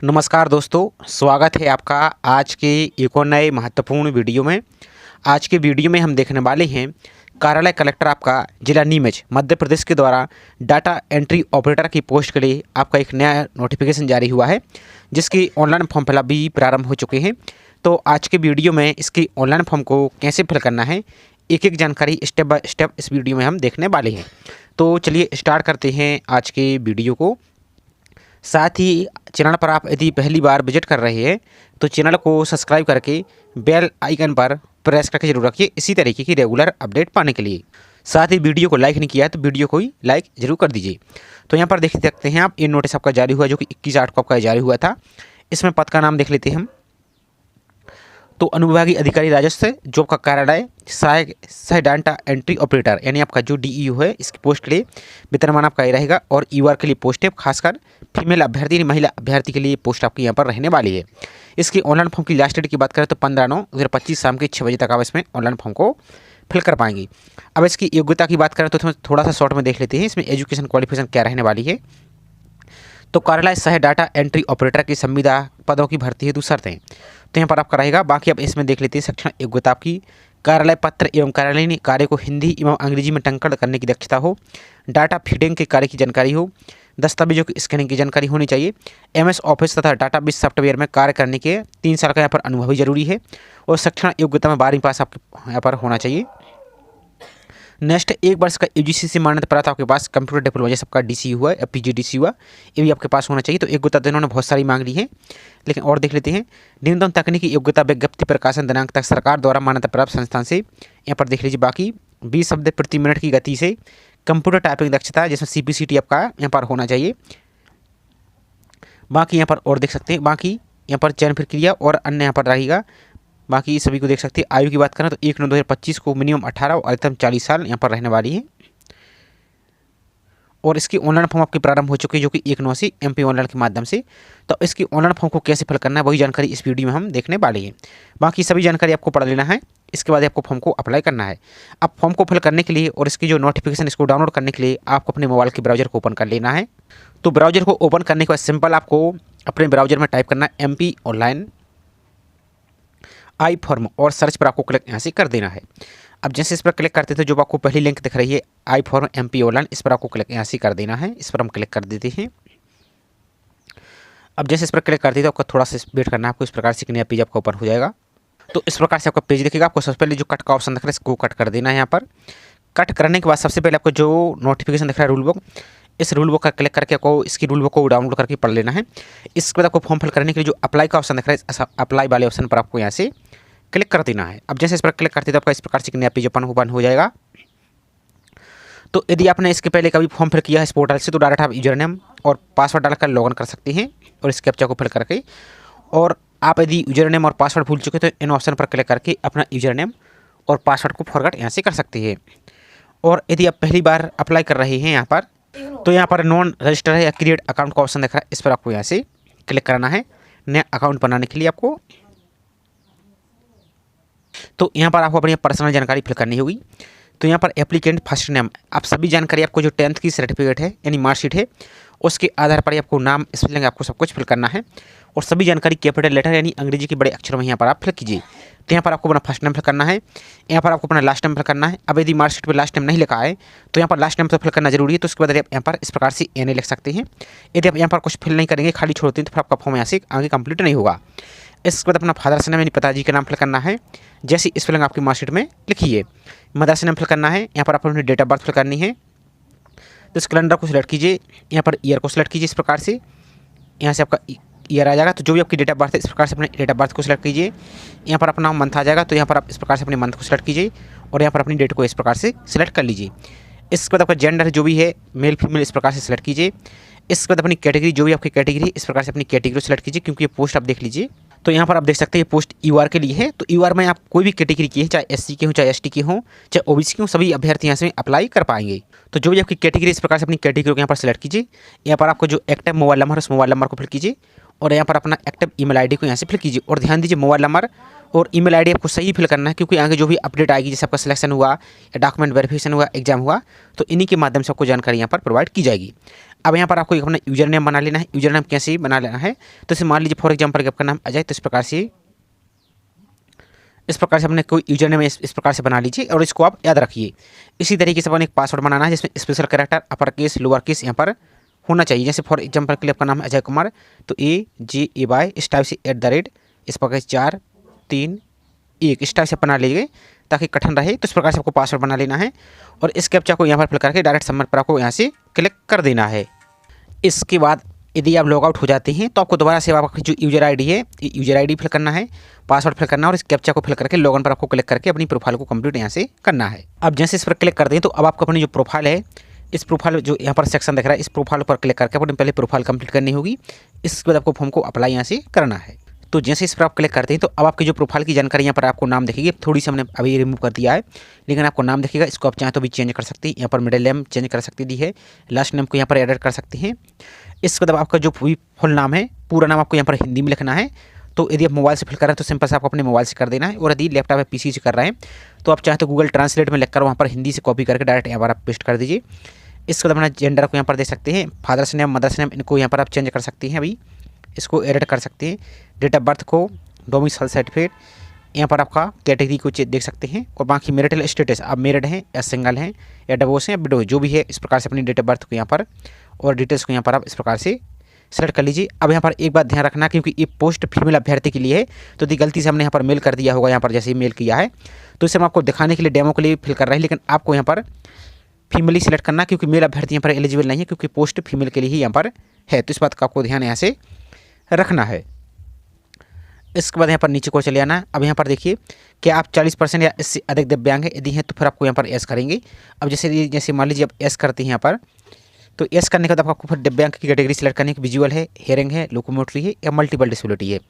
नमस्कार दोस्तों, स्वागत है आपका आज के एक और नए महत्वपूर्ण वीडियो में। आज के वीडियो में हम देखने वाले हैं कार्यालय कलेक्टर आपका जिला नीमच मध्य प्रदेश के द्वारा डाटा एंट्री ऑपरेटर की पोस्ट के लिए आपका एक नया नोटिफिकेशन जारी हुआ है, जिसकी ऑनलाइन फॉर्म फिलअप भी प्रारंभ हो चुके हैं। तो आज के वीडियो में इसकी ऑनलाइन फॉर्म को कैसे फिल करना है, एक जानकारी स्टेप बाय स्टेप इस वीडियो में हम देखने वाले हैं। तो चलिए स्टार्ट करते हैं आज के वीडियो को। साथ ही चैनल पर आप यदि पहली बार विजिट कर रहे हैं तो चैनल को सब्सक्राइब करके बेल आइकन पर प्रेस करके जरूर रखिए, इसी तरीके की रेगुलर अपडेट पाने के लिए। साथ ही वीडियो को लाइक नहीं किया है तो वीडियो को ही लाइक जरूर कर दीजिए। तो यहाँ पर देख सकते हैं आप, ये नोटिस आपका जारी हुआ जो कि 21/8 को आपका जारी हुआ था। इसमें पद का नाम देख लेते हैं हम। तो अनुविभागीय अधिकारी राजस्व जॉब का कार्यालय सहायक डाटा एंट्री ऑपरेटर यानी आपका जो डीईओ है, इसकी पोस्ट के लिए वेतनमान आपका ये रहेगा। और ईआर के लिए पोस्ट है, खासकर फीमेल अभ्यर्थी यानी महिला अभ्यर्थी के लिए पोस्ट आपकी यहाँ पर रहने वाली है। इसकी ऑनलाइन फॉर्म की लास्ट डेट की बात करें तो 15/9/2025 शाम के 6 बजे तक आप इसमें ऑनलाइन फॉर्म को फिल कर पाएंगे। अब इसकी योग्यता की बात करें तो थोड़ा सा शॉर्ट में देख लेते हैं इसमें एजुकेशन क्वालिफिकेशन क्या रहने वाली है। तो कार्यालय सहायक डाटा एंट्री ऑपरेटर की संविदा पदों की भर्ती हेतु शर्तें तो यहाँ पर आपका रहेगा। बाकी अब इसमें देख लेते हैं शैक्षणिक योग्यता आपकी कार्यालय पत्र एवं कार्यालयीन कार्य को हिंदी एवं अंग्रेजी में टंकण करने की दक्षता हो, डाटा फीडिंग के कार्य की जानकारी हो, दस्तावेजों की स्कैनिंग की जानकारी होनी चाहिए, एमएस ऑफिस तथा डाटाबेस सॉफ्टवेयर में कार्य करने के 3 साल का यहाँ पर अनुभव भी जरूरी है। और शैक्षणिक योग्यता में 12वीं पास आपके यहाँ पर होना चाहिए। नेक्स्ट 1 वर्ष का यूजीसी से मान्यता प्राप्त आपके पास कंप्यूटर डिप्लोमा जैसे आपका डीसी हुआ या पीजीडीसी हुआ, ये भी आपके पास होना चाहिए। तो योग्यता तो इन्होंने बहुत सारी मांग ली है, लेकिन और देख लेते हैं। न्यूनतम तकनीकी योग्यता विज्ञप्ति प्रकाशन दिनांक तक सरकार द्वारा मान्यता प्राप्त संस्थान से यहाँ पर देख लीजिए। बाकी 20 शब्द प्रति मिनट की गति से कंप्यूटर टाइपिंग दक्षता जिसमें सीपीसीटी आपका यहाँ पर होना चाहिए। बाकी यहाँ पर और देख सकते हैं, बाकी यहाँ पर चयन प्रक्रिया और अन्य यहाँ पर रहेगा। बाकी सभी को देख सकते हैं। आयु की बात करें तो 1/9/2025 को मिनिमम 18 और अधिकतम 40 साल यहाँ पर रहने वाली है। और इसकी ऑनलाइन फॉर्म आपकी प्रारंभ हो चुकी है जो कि 1/9 से एमपी ऑनलाइन के माध्यम से। तो इसकी ऑनलाइन फॉर्म को कैसे फिल करना है वही जानकारी इस वीडियो में हम देखने वाले हैं। बाकी सभी जानकारी आपको पढ़ लेना है, इसके बाद आपको फॉर्म को अप्लाई करना है। अब फॉर्म को फिल करने के लिए और इसकी जो नोटिफिकेशन इसको डाउनलोड करने के लिए आपको अपने मोबाइल के ब्राउजर को ओपन कर लेना है। तो ब्राउजर को ओपन करने के बाद सिंपल आपको अपने ब्राउजर में टाइप करना है एमपी ऑनलाइन आई फॉर्म और सर्च पर आपको क्लिक यहाँ से कर देना है। अब जैसे इस पर क्लिक करते थे जो आपको पहली लिंक दिख रही है आई फॉर्म एमपी ऑनलाइन, इस पर आपको क्लिक यहाँ से कर देना है। इस पर हम क्लिक कर देते हैं। अब जैसे इस पर क्लिक करते थे आपको थोड़ा सा वेट करना है, आपको इस प्रकार से नया पेज आपका ओपन हो जाएगा। तो इस प्रकार से आपका पेज दिखेगा। आपको सबसे पहले जो कट का ऑप्शन दिख रहा है इसको कट कर देना है। यहाँ पर कट करने के बाद सबसे पहले आपको जो नोटिफिकेशन दिख रहा है रूल बुक, इस रूल बुक का क्लिक करके आपको इसकी रूल बुक को डाउनलोड करके पढ़ लेना है। इसके बाद आपको फॉर्म फिल करने के लिए जो अप्लाई का ऑप्शन दिख रहा है अप्लाई वाले ऑप्शन पर आपको यहाँ से क्लिक कर देना है। अब जैसे इस पर क्लिक करते तो आपका इस प्रकार से नया पेज ओपन हो जाएगा। तो यदि आपने इसके पहले कभी फॉर्म फिल किया है इस पोर्टल से तो डायरेक्ट आप यूजर नेम और पासवर्ड डालकर लॉगिन कर सकते हैं और इस कैप्चा को फिल करके। और आप यदि यूजर नेम और पासवर्ड भूल चुके तो इन ऑप्शन पर क्लिक करके अपना यूजर नेम और पासवर्ड को फॉरगेट यहाँ से कर सकते हैं। और यदि आप पहली बार अप्लाई कर रहे हैं यहाँ पर तो यहाँ पर नॉन रजिस्टर है या क्रिएट अकाउंट का ऑप्शन दिख रहा है, इस पर आपको यहाँ से क्लिक करना है नया अकाउंट बनाने के लिए आपको। तो यहाँ पर आपको अपनी पर्सनल जानकारी फिल करनी होगी। तो यहाँ पर एप्लीकेंट फर्स्ट नेम आप सभी जानकारी आपको जो 10th की सर्टिफिकेट है यानी मार्कशीट है उसके आधार पर आपको नाम स्पेलिंग आपको सब कुछ फिल करना है। और सभी जानकारी कैपिटल लेटर यानी अंग्रेजी के बड़े अक्षरों में यहाँ पर आप फिल कीजिए। तो यहाँ पर आपको अपना फर्स्ट नेम फिल करना है, यहाँ पर आपको अपना लास्ट नेम फिल करना है। अब यदि मार्कशीट पर लास्ट नेम नहीं लिखा है तो यहाँ पर लास्ट नेम तो फिल करना जरूरी है। तो उसके बाद आप यहाँ पर इस प्रकार से एन लिख सकते हैं। यदि आप यहाँ पर कुछ फिल नहीं करेंगे खाली छोड़ते हैं तो फिर आपका फॉर्म यहाँ से आगे कंप्लीट नहीं होगा। इसके बाद अपना फादर्स नेम यानी पिताजी का नाम फिल करना है, जैसी स्पेलिंग आपकी मार्कशीट में लिखिए। मदर्स नेम फिल करना है, यहाँ पर आप अपनी डेट ऑफ बर्थ फिल करनी है। तो इस कैलेंडर को सिलेक्ट कीजिए, यहाँ पर ईयर को सिलेक्ट कीजिए। इस प्रकार से यहाँ से आपका ईयर आ जाएगा। तो जो भी आपकी डेट ऑफ बर्थ है इस प्रकार से अपने डेट ऑफ बर्थ को सिलेक्ट कीजिए। यहाँ पर अपना मंथ आ जाएगा तो यहाँ पर आप इस प्रकार से अपने मंथ को सिलेक्ट कीजिए और यहाँ पर अपनी डेट को इस प्रकार से सिलेक्ट कर लीजिए। इसके बाद आपका जेंडर जो भी है मेल फीमेल इस प्रकार से सिलेक्ट कीजिए। इसके बाद अपनी कैटेगरी जो भी आपकी कैटेगरी इस प्रकार से अपनी कैटेगरी को सिलेक्ट कीजिए, क्योंकि ये पोस्ट आप देख लीजिए। तो यहाँ पर आप देख सकते हैं ये पोस्ट यूआर के लिए है। तो यूआर में आप कोई भी कैटेगरी की है, चाहे एससी के हो चाहे एसटी के हो चाहे ओबीसी के हो, सभी अभ्यर्थी यहाँ से अप्लाई कर पाएंगे। तो जो भी आपकी कैटेगरी इस प्रकार से अपनी कैटेगरी को यहाँ पर सिलेक्ट कीजिए। यहाँ पर आपको जो एक्टिव मोबाइल नंबर है उस मोबाइल नंबर को फिल कीजिए और यहाँ पर अपना एक्टिव ईमेल आईडी को यहाँ से फिल कीजिए। और ध्यान दीजिए मोबाइल नंबर और ईमेल आईडी आपको सही फिल करना है, क्योंकि आगे जो भी अपडेट आएगी जैसे आपका सिलेक्शन हुआ या डॉक्यूमेंट वेरिफिकेशन हुआ एग्जाम हुआ तो इन्हीं के माध्यम से आपको जानकारी यहाँ पर प्रोवाइड की जाएगी। अब यहाँ पर आपको एक अपना यूजर नेम बना लेना है। यूजर नेम कैसे बना लेना है, तो इसे मान लीजिए फॉर एग्जांपल कि आपका नाम अजय, तो इस प्रकार से अपने कोई यूजर नेम इस प्रकार से बना लीजिए और इसको आप याद रखिए। इसी तरीके से अपन एक पासवर्ड बनाना है जिसमें special character upper case lower case यहाँ पर होना चाहिए। जैसे फॉर एग्जांपल के लिए आपका नाम है अजय कुमार, तो AJAY इस टाइप से @ इस प्रकार 4 3 1 इस टाइप से बना लीजिए ताकि कठिन रहे। तो इस प्रकार से आपको पासवर्ड बना लेना है और इस कैप्चा को यहाँ पर फिल करके डायरेक्ट सबमिट पर आपको यहाँ से क्लिक कर देना है। इसके बाद यदि आप लॉग आउट हो जाते हैं तो आपको दोबारा से आपकी जो यूजर आईडी है, यूजर आईडी फिल करना है, पासवर्ड फिल करना है और इस कैप्चा को फिल करके लॉगिन पर आपको क्लिक करके अपनी प्रोफाइल को कंप्लीट यहाँ से करना है। अब जैसे इस पर क्लिक कर दें तो अब आपको अपनी जो प्रोफाइल है, इस प्रोफाइल जो यहाँ पर सेक्शन दिख रहा है, इस प्रोफाइल पर क्लिक करके अपनी पहले प्रोफाइल कंप्लीट करनी होगी। इसके बाद आपको फॉर्म को अप्लाई यहाँ से करना है। तो जैसे इस पर आप क्लिक करते हैं तो अब आपकी जो प्रोफाइल की जानकारी यहाँ पर आपको नाम दिखेगी। थोड़ी सी हमने अभी रिमूव कर दिया है, लेकिन आपको नाम दिखेगा। इसको आप चाहें तो भी चेंज कर सकते हैं। यहाँ पर मिडिल नेम चेंज कर सकती दी है, लास्ट नेम को यहाँ पर एडिट कर सकते हैं। इसके बाद आपका जो फुल नाम है, पूरा नाम आपको यहाँ पर हिंदी में लिखना है। तो यदि आप मोबाइल से फिल कर रहे हैं तो सिंपल से आपको अपने मोबाइल से कर देना है, और यदि लैपटॉप या PC से कर रहे हैं तो आप चाहे तो गूगल ट्रांसलेट में लिखकर वहाँ पर हिंदी से कॉपी करके डायरेक्ट यहाँ पर आप पेस्ट कर दीजिए। इसके बाद अपना जेंडर को यहाँ पर दे सकते हैं, फादर्स नेम मदर्स नेम इनको यहाँ पर आप चेंज कर सकते हैं। अभी इसको एडिट कर सकते हैं। डेट ऑफ बर्थ को, डोमिसाइल सर्टिफिकेट, यहाँ पर आपका कैटेगरी को देख सकते हैं, और बाकी मैरिटल स्टेटस आप मैरिड हैं या सिंगल हैं या डिवोर्स हैं या विडो जो भी है, इस प्रकार से अपनी डेट ऑफ बर्थ को यहाँ पर और डिटेल्स को यहाँ पर आप इस प्रकार से सेलेक्ट कर लीजिए। अब यहाँ पर एक बात ध्यान रखना, क्योंकि ये पोस्ट फीमेल अभ्यर्थी के लिए है, तो यदि गलती से हमने यहाँ पर मेल कर दिया होगा, यहाँ पर जैसे मेल किया है तो इसे हम आपको दिखाने के लिए डेमो के लिए फिल कर रहे हैं, लेकिन आपको यहाँ पर फीमेल ही सिलेक्ट करना, क्योंकि मेल अभ्यर्थी यहाँ पर एलिजिबल नहीं है, क्योंकि पोस्ट फीमेल के लिए ही यहाँ पर है। तो इस बात का आपको ध्यान यहाँ से रखना है। इसके बाद यहाँ पर नीचे को चले आना। अब यहाँ पर देखिए कि आप 40% या इससे अधिक दिव्यांग है यदि हैं तो फिर आपको यहाँ पर एस करेंगे। अब जैसे मान लीजिए आप एस करते हैं यहाँ पर, तो एस करने के बाद आपको फिर दिव्यांग की कैटेगरी सेलेक्ट करनी है। विजुअल है, हेयरिंग है, लोकोमोटरी है या मल्टीपल डिसेबिलिटी है,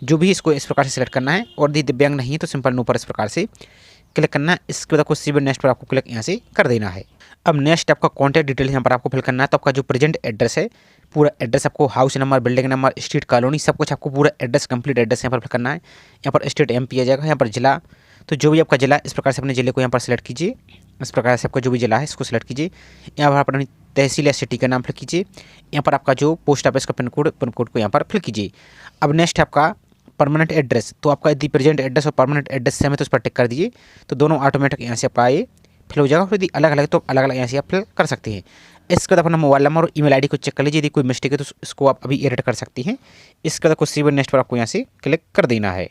जो भी इसको इस प्रकार से सिलेक्ट करना है। और यदि दिव्यांग नहीं है तो सिंपल नो पर इस प्रकार से क्लिक करना है। इसके बाद आपको सिविल नेक्स्ट पर आपको क्लिक यहाँ से कर देना है। अब नेक्स्ट आपका कॉन्टैक्ट डिटेल यहाँ पर आपको फिल करना है। तो आपका जो प्रेजेंट एड्रेस है, पूरा एड्रेस आपको, house number, building number, street, colony, सब कुछ आपको पूरा एड्रेस, कंप्लीट एड्रेस यहाँ पर फिल करना है। यहाँ पर स्टेट MP आ जाएगा, यहाँ पर जिला, तो जो भी आपका जिला इस प्रकार से अपने जिले को यहाँ पर सिलेक्ट कीजिए। इस प्रकार से आपका जो भी जिला है इसको सिलेक्ट कीजिए। यहाँ पर अपनी तहसील या सिटी का नाम फिल कीजिए। यहाँ पर आपका जो पोस्ट ऑफिस का पिन कोड को यहाँ पर फिल कीजिए। अब नेक्स्ट आपका परमानेंट एड्रेस, तो आपका यदि प्रेजेंट एड्रेस और परमानेंट एड्रेस सेम है तो उस पर टिक कर दीजिए, तो दोनों ऑटोमेटिक यहाँ से आपका ये फिल हो जाएगा। फिर यदि अलग अलग तो अलग अलग यहाँ से आप फिल कर सकते हैं। इसके बाद अपना मोबाइल नंबर और ईमेल आईडी को चेक कर लीजिए, यदि कोई मिस्टेक है तो इसको आप अभी एडिट कर सकती हैं। इसके बाद आपको सेव नेक्स्ट पर आपको यहाँ से क्लिक कर देना है।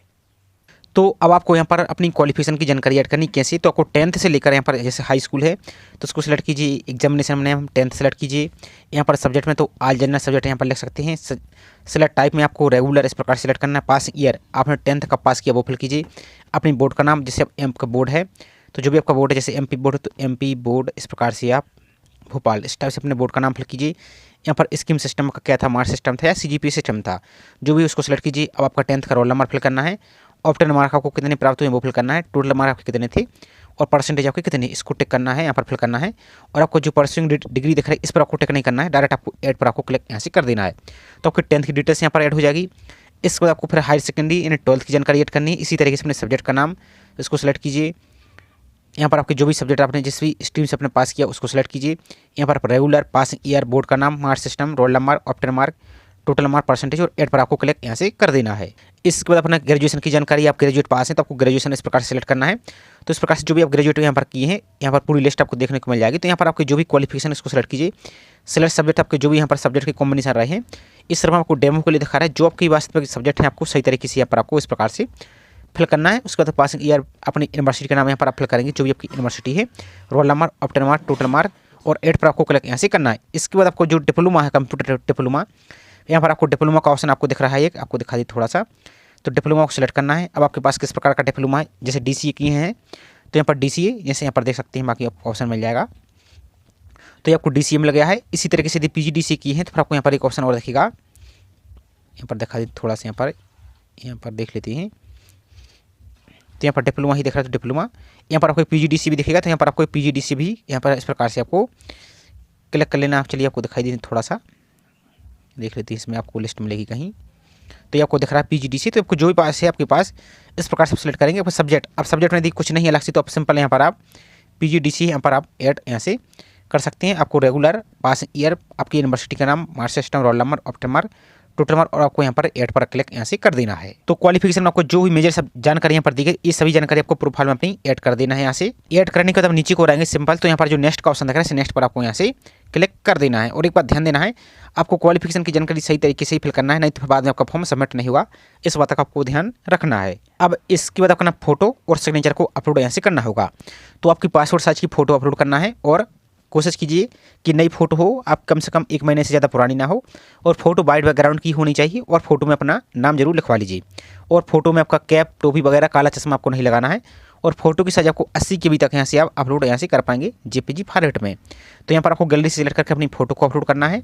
तो अब आपको यहाँ पर अपनी क्वालिफिकेशन की जानकारी ऐड करनी कैसे, तो आपको 10th से लेकर यहाँ पर जैसे हाई स्कूल है तो उसको सेलेक्ट कीजिए। एग्जामिनेशन में हम 10th सेलेक्ट कीजिए। यहाँ पर सब्जेक्ट में तो ऑल जनरल सब्जेक्ट यहाँ पर लिख सकते हैं। सेलेक्ट टाइप में आपको रेगुलर इस प्रकार सेलेक्ट करना है। पास ईयर आपने 10th का पास किया वो फिल कीजिए। अपनी बोर्ड का नाम, जैसे एम का बोर्ड है तो जो भी आपका बोर्ड है, जैसे MP बोर्ड है तो MP बोर्ड इस प्रकार से आप भोपाल इस टाइप से अपने बोर्ड का नाम फिल कीजिए। यहाँ पर स्कीम सिस्टम का क्या था, मार्क्स सिस्टम था या CGPA सिस्टम था, जो भी उसको सेलेक्ट कीजिए। अब आपका 10th का रोल नंबर फिल करना है। ऑप्टेन मार्क आपको कितने प्राप्त हुए वो फिल करना है। टोटल मार्क आपके कितने थे और परसेंटेज आपके कितने, इसको टिक करना है, यहाँ पर फिल करना है। और आपको जो परस्यूइंग डिग्री दिख रहा है इस पर आपको टिक नहीं करना है, डायरेक्ट आपको ऐड पर आपको क्लिक यहाँ से कर देना है। तो आपकी 10th की डिटेल्स यहाँ पर ऐड हो जाएगी। इसके बाद आपको फिर हायर सेकेंडरी यानी 12th की जानकारी ऐड करनी है। इसी तरीके से अपने सब्जेक्ट का नाम इसको सेलेक्ट कीजिए। यहाँ पर आपके जो भी सब्जेक्ट आपने जिस भी स्ट्रीम से अपने पास किया उसको सेलेक्ट कीजिए। यहाँ पर रेगुलर, पासिंग ईयर, बोर्ड का नाम, marks system, roll number, obtain mark, total mark, percentage और ऐड पर आपको क्लिक यहाँ से कर देना है। इसके बाद अपना ग्रेजुएशन की जानकारी, आप ग्रेजुएट पास हैं तो आपको ग्रेजुएशन इस प्रकार से सेलेक्ट करना है। तो इस प्रकार से जो भी आप ग्रेजुएट यहाँ पर किए हैं, यहाँ पर पूरी लिस्ट आपको देखने को मिल जाएगी। तो यहाँ पर आपके जो भी क्वालिफिकेशन इसको सेलेक्ट कीजिए। सेलेक्ट सब्जेक्ट आपके जो भी यहाँ पर सब्जेक्ट के कॉम्बिनेशन रहे हैं, इस तरह आपको डेमो के लिए दिखा रहा है। जो आपकी वास्तविक सब्जेक्ट है आपको सही तरीके से यहाँ पर आपको इस प्रकार से फिल करना है। उसके बाद पासिंग ईयर, अपनी यूनिवर्सिटी का नाम यहाँ पर आप फिल करेंगे, जो भी आपकी यूनिवर्सिटी है, roll number, obtain mark, total mark और ऐड पर आपको क्लिक यहाँ से करना है। इसके बाद आपको जो डिप्लोमा है, कंप्यूटर डिप्लोमा, यहाँ पर आपको डिप्लोमा का ऑप्शन आपको दिख रहा है, एक आपको दिखा दी थोड़ा सा, तो डिप्लोमा को सिलेक्ट करना है। अब आपके पास किस प्रकार का डिप्लोमा है, जैसे DCA किए हैं तो यहाँ पर DCA जैसे यहाँ पर देख सकते हैं, बाकी आपको ऑप्शन मिल जाएगा। तो ये आपको DCA में लग गया है। इसी तरीके से यदि PGDCA किए हैं तो फिर आपको यहाँ पर एक ऑप्शन और दिखेगा, यहाँ पर दिखा दी थोड़ा सा, यहाँ पर देख लेते हैं। तो यहाँ पर डिप्लोमा ही दिख रहा है, तो डिप्लोमा, यहाँ पर आपको PGDCA भी दिखेगा, तो यहाँ पर आपको PGDCA भी यहाँ पर इस प्रकार से आपको क्लिक कर लेना। चलिए आपको दिखाई दे थोड़ा सा देख लेते हैं, इसमें आपको लिस्ट मिलेगी कहीं। तो ये आपको दिख रहा है PGDCA, तो आपको जो भी पास है आपके पास इस प्रकार से सेलेक्ट करेंगे। आपको सब्जेक्ट, अब सब्जेक्ट में यदि कुछ नहीं अलग से तो आप सिंपल यहाँ पर आप PGDCA यहाँ पर आप ऐड यहाँ से कर सकते हैं। आपको रेगुलर, पास ईयर, आपकी यूनिवर्सिटी का नाम, marks system, roll number, obtain mark, total mark और आपको यहाँ पर ऐड पर क्लिक यहाँ से कर देना है। तो क्वालिफिकेशन में आपको जो भी मेजर सब जानकारी यहाँ पर दी गई, ये सभी जानकारी आपको प्रोफाइल में अपनी ऐड कर देना है। यहाँ से ऐड करने के बाद नीचे को रहेंगे सिंपल, तो यहाँ पर जो नेक्स्ट का ऑप्शन दिख रहा है नेक्स्ट पर आपको यहाँ से क्लिक कर देना है। और एक बात ध्यान देना है, आपको क्वालिफिकेशन की जानकारी सही तरीके से ही फिल करना है, नहीं तो बाद में आपका फॉर्म सबमिट नहीं होगा। इस बात का आपको ध्यान रखना है। अब इसके बाद आपका फोटो और सिग्नेचर को अपलोड यहाँ से करना होगा। तो आपकी पासपोर्ट साइज की फोटो अपलोड करना है और कोशिश कीजिए कि नई फोटो हो, आप कम से कम 1 महीने से ज़्यादा पुरानी ना हो, और फोटो वाइट बैकग्राउंड की होनी चाहिए, और फोटो में अपना नाम जरूर लिखवा लीजिए। और फोटो में आपका कैप, टोपी वगैरह, काला चश्मा आपको नहीं लगाना है। और फोटो की साइज आपको 80 KB तक यहाँ से आप अपलोड यहाँ से कर पाएंगे JPG फॉर्मेट में। तो यहाँ पर आपको गैलरी से सिलेक्ट करके अपनी फोटो को अपलोड करना है,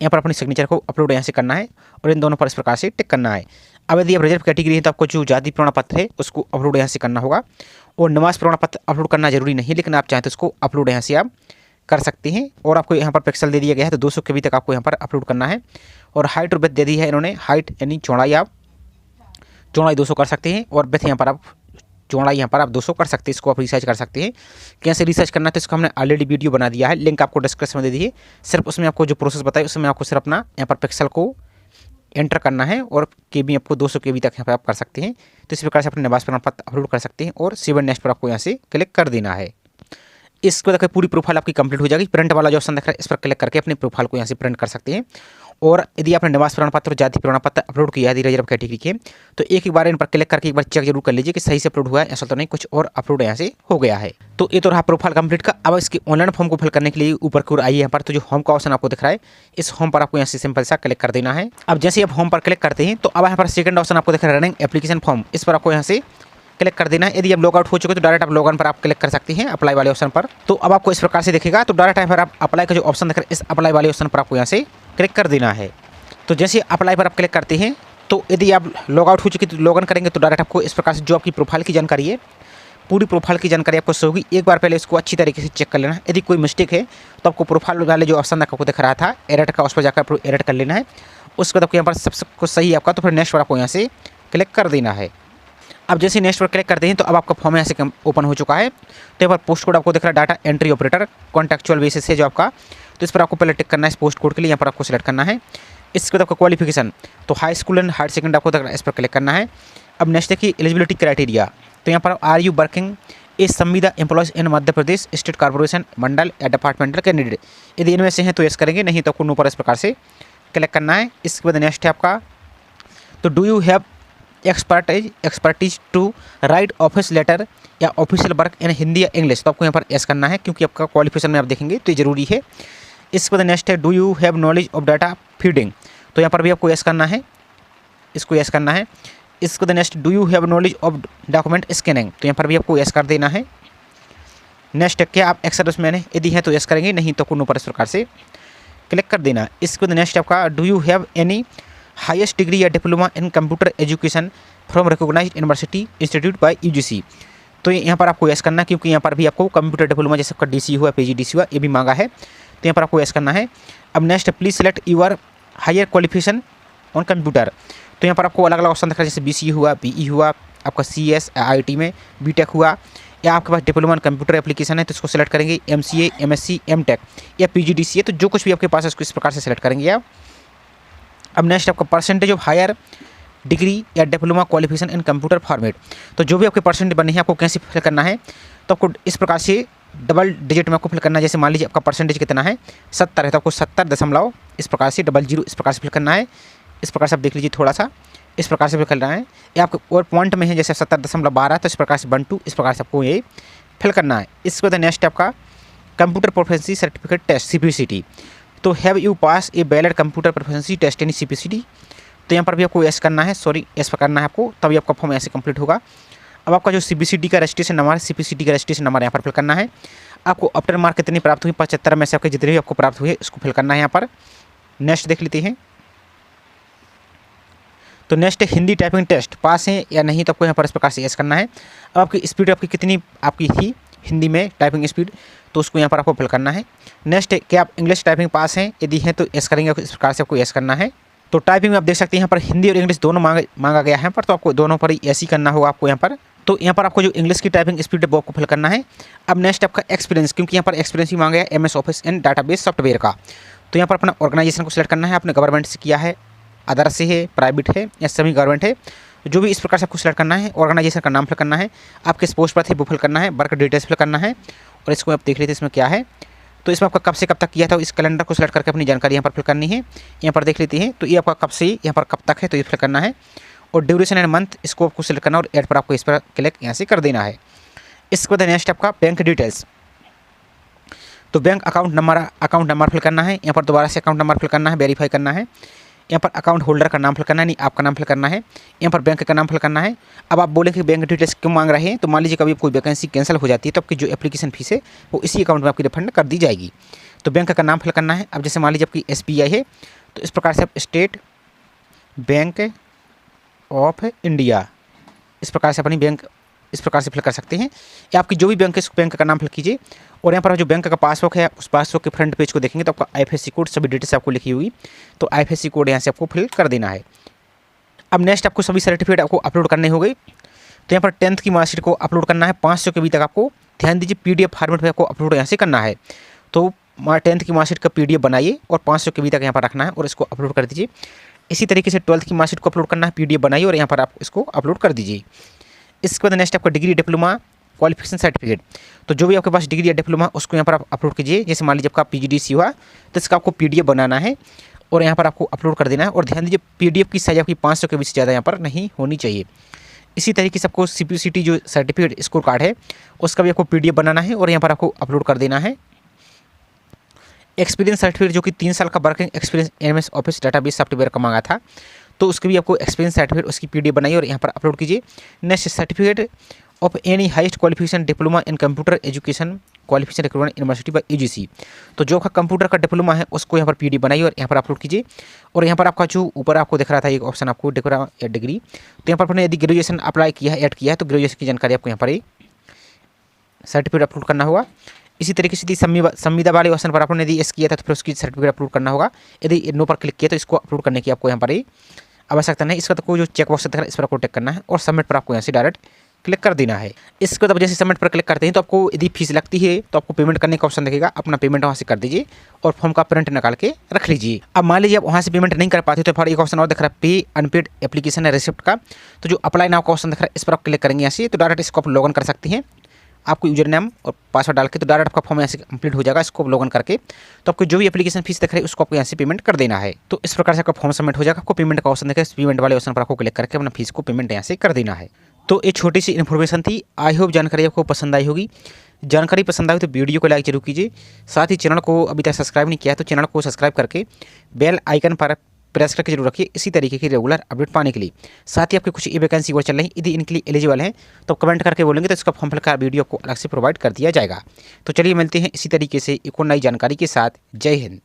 यहाँ पर अपनी सिग्नेचर को अपलोड यहाँ से करना है, और इन दोनों पर इस प्रकार से टिक करना है। अब यदि आप रिजर्व कैटेगरी है तो आपको जो जाति प्रमाण पत्र है उसको अपलोड यहाँ से करना होगा। और निवास प्रमाण पत्र अपलोड करना जरूरी नहीं, लेकिन आप चाहें तो उसको अपलोड यहाँ से आप कर सकते हैं। और आपको यहाँ पर पिक्सल दे दिया गया है, तो 200 KB तक आपको यहाँ पर अपलोड करना है। और हाइट और विड्थ दे दी है इन्होंने, हाइट यानी चौड़ाई, आप चौड़ाई 200 कर सकते हैं, और विड्थ यहाँ पर आप चौड़ाई यहाँ पर आप 200 कर सकते हैं। इसको आप रिसर्च कर सकते हैं। कैसे रिसर्च करना है तो इसको हमने ऑलरेडी वीडियो बना दिया है, लिंक आपको डिस्क्रिप्शन में दे दिए। सिर्फ उसमें आपको जो प्रोसेस बताया उसमें आपको सिर्फ अपना यहाँ पर पिक्सल को एंटर करना है, और KB आपको 200 KB तक यहाँ पर आप कर सकते हैं। तो इस प्रकार से अपने निवास प्रमाण पत्र अपलोड कर सकते हैं, और सेव नेक्स्ट पर आपको यहाँ से क्लिक कर देना है। इसको देखकर पूरी प्रोफाइल आपकी कंप्लीट हो जाएगी। प्रिंट वाला जो ऑप्शन दिख रहा है इस पर क्लिक करके अपने प्रोफाइल को यहाँ से प्रिंट कर सकते हैं। और यदि आपने निवास प्रमाण पत्र, जाति प्रमाण पत्र अपलोड किया है रिजर्व कैटेगरी के, तो एक बार इन पर क्लिक करके एक बार चेक जरूर कर लीजिए कि सही से अपलोड हुआ है, ऐसा तो नहीं कुछ और अपलोड यहाँ से हो गया है। तो ये तो रहा प्रोफाइल कंप्लीट का। अब इसकी ऑनलाइन फॉर्म को फिल करने के लिए ऊपर की ओर आइए, यहाँ पर तो जो होम का ऑप्शन आपको दिख रहा है, इस होम पर आपको यहाँ से सिंपल सा क्लिक कर देना है। अब जैसे आप होम पर क्लिक करते हैं तो अब यहाँ पर सेकंड ऑप्शन आपको दिख रहा है रनिंग एप्लीकेशन फॉर्म, इस पर आपको यहाँ से क्लिक कर देना है। यदि आप लॉग आउट हो चुके तो डायरेक्ट आप लॉग इन पर आप क्लिक कर सकते हैं अप्लाई वाले ऑप्शन पर। तो अब आपको इस प्रकार से दिखेगा, तो डायरेक्ट यहाँ पर आप अप्लाई का जो ऑप्शन दिख रहा है इस अप्लाई वाले ऑप्शन पर आपको यहाँ से क्लिक कर देना है। तो जैसे अप्लाई पर आप क्लिक करते हैं तो यदि आप लॉग आउट हो चुके तो लॉग इन करेंगे तो डायरेक्ट आपको इस प्रकार से जो आपकी प्रोफाइल की जानकारी है, पूरी प्रोफाइल की जानकारी आपको शो होगी। एक बार पहले इसको अच्छी तरीके से चेक कर लेना है। यदि कोई मिस्टेक है तो आपको प्रोफाइल वाले जो ऑप्शन आपको दिख रहा था एडिट का, उस पर जाकर आपको एडिट कर लेना है। उसके बाद आपको यहाँ पर सब कुछ सही है आपका, तो फिर नेक्स्ट पर आपको यहाँ से क्लिक कर देना है। अब जैसे नेक्स्ट पर क्लिक करते हैं तो अब आपका फॉर्म यहाँ से ओपन हो चुका है। तो यहाँ पर पोस्ट कोड आपको दिख रहा है data entry operator contractual basis है जो आपका, तो इस पर आपको पहले टिक करना है। इस पोस्ट कोड के लिए यहाँ पर आपको सिलेक्ट करना है। इसके बाद आपका क्वालिफिकेशन, तो high school and higher secondary आपको दिख रहा है, इस पर क्लिक करना है। अब नेक्स्ट देखिए एलिजिबिलिटी क्राइटेरिया, तो यहाँ पर are you working is samvida employees in Madhya Pradesh state corporation mandal या डिपार्टमेंटल कैंडिडेट, यदि इनमें से हैं तो यस करेंगे, नहीं तो आपको नो पर इस प्रकार से क्लिक करना है। इसके बाद नेक्स्ट है आपका, तो do you have expertise to write office letter या ऑफिशियल वर्क इन हिंदी या इंग्लिश, तो आपको यहाँ पर यस करना है क्योंकि आपका क्वालिफिकेशन में आप देखेंगे तो ये जरूरी है। इसके बाद नेक्स्ट है do you have knowledge of data feeding, तो यहाँ पर भी आपको यस करना है, इसको यस करना है। इसके बाद next do you have knowledge of document scanning, तो यहाँ पर भी आपको यस कर देना है। नेक्स्ट क्या आप एक्स सर्विसमैन है, यदि है तो यस करेंगे, नहीं तो कोनो पर इस प्रकार से क्लिक कर देना। इसके बाद नेक्स्ट आपका do you have any highest degree या diploma in computer education from recognised university institute by UGC, तो यहाँ पर आपको यस करना है क्योंकि यहाँ पर भी आपको कंप्यूटर डिप्लोमा जैसे आपका DC हुआ, PGDC हुआ, ये भी मांगा है, तो यहाँ पर आपको यस करना है। अब next please select your higher qualification on computer, तो यहाँ पर आपको अलग अलग ऑप्शन दिख रहा है, जैसे BCA हुआ, BE हुआ, आपका CS IIT में BTech हुआ, या आपके पास डिप्लोमा इन कंप्यूटर एप्लीकेशन है तो इसको सेलेक्ट करेंगे, MCA MSc MTech या PGDC है, तो जो कुछ भी आपके पास है उसको इस प्रकार से सेलेक्ट करेंगे आप। अब नेक्स्ट आपका परसेंटेज ऑफ हायर डिग्री या diploma qualification in computer format, तो जो भी आपके परसेंटेज बने हैं आपको कैसे फिल करना है, तो आपको इस प्रकार से डबल डिजिट में आपको फिल करना है। जैसे मान लीजिए आपका परसेंटेज कितना है 70 है, तो आपको 70 दशमलव इस प्रकार से 00 इस प्रकार से फिल करना है। इस प्रकार से आप देख लीजिए थोड़ा सा इस प्रकार से फिल करना है। या आपको और पॉइंट में है जैसे 70.12 तो इस प्रकार से 12 इस प्रकार से आपको ये फिल करना है। इसके बाद नेक्स्ट आपका computer proficiency certificate test CPCT, तो have you pass a valid computer proficiency test यानी CPCT, तो यहाँ पर भी आपको यस करना है, यस करना है आपको, तभी आपका फॉर्म ऐसे कंप्लीट होगा। अब आपका जो CPCT का रजिस्ट्रेशन नंबर है, CPCT का रजिस्ट्रेशन नंबर यहाँ पर फिल करना है। आपको ऑप्टेन मार्क कितनी प्राप्त हुई, 75 में से आपके जितने भी आपको प्राप्त हुए इसको फिल करना है यहाँ पर। नेक्स्ट देख लेते हैं, तो next Hindi typing test pass है या नहीं, तो आपको यहाँ पर इस प्रकार से यस करना है। अब आपकी स्पीड आपकी कितनी आपकी थी हिंदी में टाइपिंग स्पीड, तो उसको यहाँ पर आपको फिल करना है। नेक्स्ट क्या आप इंग्लिश टाइपिंग पास हैं, यदि हैं तो यस करेंगे, इस प्रकार से आपको यस करना है। तो टाइपिंग में आप देख सकते हैं यहाँ पर हिंदी और इंग्लिश दोनों मांगा गया है पर, तो आपको दोनों पर यस ही करना होगा आपको यहाँ पर। तो यहाँ पर आपको जो इंग्लिश की टाइपिंग स्पीड है वो आपको फिल करना है। अब नेक्स्ट आपका एक्सपीरियंस, क्योंकि यहाँ पर एक्सपीरियंस भी मांगा है MS office and database software का। तो यहाँ पर अपना ऑर्गेनाइजेशन को सिलेक्ट करना है, आपने गवर्नमेंट से किया है, अदर से है, प्राइवेट है या सेमी गवर्नमेंट है, जो भी इस प्रकार से आपको सिलेक्ट करना है। ऑर्गेनाइजेशन का नाम फिल करना है, आप किस पोस्ट पर थे वो फिल करना है, वर्क डिटेल्स फिल करना है। और इसको आप देख लेते इसमें क्या है। तो इसमें आपका कब से कब तक किया था, इस कैलेंडर को सिलेक्ट करके अपनी जानकारी यहाँ पर फिल करनी है। यहाँ पर देख लेते हैं, तो ये आपका कब से यहाँ पर कब तक है, तो ये फिल करना है। और ड्यूरेशन एंड मंथ इसको आपको सिलेक्ट करना है और ऐड पर आपको इस पर क्लिक यहाँ से कर देना है। इसके बाद नेक्स्ट आपका बैंक डिटेल्स, तो बैंक अकाउंट नंबर फिल करना है। यहाँ पर दोबारा से अकाउंट नंबर फिल करना है, वेरीफाई करना है। यहाँ पर अकाउंट होल्डर का नाम फिल करना है, नहीं आपका नाम फिल करना है। यहाँ पर बैंक का नाम फिल करना है। अब आप बोलेंगे बैंक डिटेल्स क्यों मांग रहे हैं, तो मान लीजिए कभी कोई वैकेंसी कैंसिल हो जाती है तो आपकी जो एप्लीकेशन फीस है वो इसी अकाउंट में आपकी रिफंड कर दी जाएगी। तो बैंक का नाम फिल करना है। अब जैसे मान लीजिए आपकी SBI है, तो इस प्रकार से आप स्टेट बैंक ऑफ इंडिया इस प्रकार से अपनी बैंक इस प्रकार से फिल कर सकते हैं, या आपकी जो भी बैंक है उस बैंक का नाम फिल कीजिए। और यहाँ पर जो बैंक का पासबुक है, उस पासबुक के फ्रंट पेज को देखेंगे तो आपका IFSC कोड सभी डिटेल्स आपको लिखी हुई, तो IFSC कोड यहाँ से आपको फिल कर देना है। अब नेक्स्ट आपको सभी सर्टिफिकेट आपको अपलोड करने होंगे। तो यहाँ पर 10th की मार्कशीट को अपलोड करना है 500 के बी तक। आपको ध्यान दीजिए PDF फॉर्मेट में आपको अपलोड यहाँ से करना है। तो 10th की मार्कशीट का PDF बनाइए और 500 के बी तक यहाँ पर रखना है और इसको अपलोड कर दीजिए। इसी तरीके से 12th की मार्कशीट को अपलोड करना है, PDF बनाइए और यहाँ पर आप इसको अपलोड कर दीजिए। इसके बाद नेक्स्ट आपका डिग्री डिप्लोमा क्वालिफिकेशन सर्टिफिकेट, तो जो भी आपके पास डिग्री या डिप्लोमा उसको यहाँ पर आप अपलोड कीजिए। जैसे मान लीजिए आपका PGDC हुआ तो इसका आपको PDF बनाना है और यहाँ पर आपको अपलोड कर देना है। और ध्यान दीजिए PDF की साइज आपकी 500 के बीच ज़्यादा यहाँ पर नहीं होनी चाहिए। इसी तरीके से आपको CPCT जो सर्टिफिकेट स्कोर कार्ड है उसका भी आपको PDF बनाना है और यहाँ पर आपको अपलोड कर देना है। एक्सपीरियंस सर्टिफिकेट जो कि 3 साल का working experience MS office database software का मांगा था, तो उसके भी आपको एक्सपीरियंस सर्टिफिकेट उसकी PDF बनाइए और यहाँ पर अपलोड कीजिए। Next certificate of any highest qualification diploma in computer education qualification requirement university by UGC, तो जो आपका कंप्यूटर का डिप्लोमा है उसको यहाँ पर PDF बनाइए और यहाँ पर अपलोड कीजिए। और यहाँ पर आपका जो ऊपर आपको दिख रहा था एक ऑप्शन आपको डिप्लोमा या डिग्री, तो यहाँ पर आपने यदि ग्रेजुएशन अप्लाई किया है, ऐड किया है, तो ग्रेजुएशन की जानकारी आपको यहाँ पर सर्टिफिकेट अपलोड करना होगा। इसी तरीके से संविदा वाले ऑप्शन पर आपने यदि एस किया था तो फिर उसकी सर्टिफिकेट अपलोड करना होगा। यदि नो पर क्लिक किया तो इसको अपलोड करने की आपको यहाँ पर आवश्यकता नहीं। इसका तो कोई जो चेक बॉक्स दिख रहा है इस पर आपको टिक करना है और सबमिट पर आपको यहाँ से डायरेक्ट क्लिक कर देना है। इसके बाद जैसे सबमिट पर क्लिक करते हैं तो आपको यदि फीस लगती है तो आपको पेमेंट करने का ऑप्शन दिखेगा, अपना पेमेंट वहाँ से कर दीजिए और फॉर्म का प्रिंट निकाल के रख लीजिए। अब मान लीजिए आप वहाँ से पेमेंट नहीं कर पाते तो फिर एक ऑप्शन और दिख रहा है पे अनपेड एप्लीकेशन है रिसिप्ट का, तो जो अप्लाई नाउ का ऑप्शन दिख रहा है इस पर आप क्लिक करेंगे यहाँ से, तो डायरेक्ट इसको आप लॉगिन कर सकते हैं। आपको यूजर नेम और पासवर्ड डाल के तो डायरेक्ट आपका फॉर्म यहाँ से कंप्लीट हो जाएगा। इसको लॉगिन करके तो आपको जो भी एप्लीकेशन फीस दिख रही है उसको आपको यहाँ से पेमेंट कर देना है। तो इस प्रकार से आपका फॉर्म सबमिट हो जाएगा। आपको पेमेंट का ऑप्शन दिखेगा, इस पेमेंट वाले ऑप्शन पर आपको क्लिक करके अपना फीस को पेमेंट यहाँ से कर देना है। तो ये छोटी सी इन्फॉर्मेशन थी। आई होप जानकारी आपको पसंद आई होगी। जानकारी पसंद आई तो वीडियो को लाइक जरूर कीजिए। साथ ही चैनल को अभी तक सब्सक्राइब नहीं किया है तो चैनल को सब्सक्राइब करके बेल आइकन पर प्रेस करके जरूर रखिए इसी तरीके की रेगुलर अपडेट पाने के लिए। साथ ही आपकी कुछ वैकेंसी और चल रही है, यदि इनके लिए एलिजिबल हैं तो कमेंट करके बोलेंगे तो इसका फॉर्म फिल का वीडियो को अलग से प्रोवाइड कर दिया जाएगा। तो चलिए मिलते हैं इसी तरीके से एक और नई जानकारी के साथ। जय हिंद।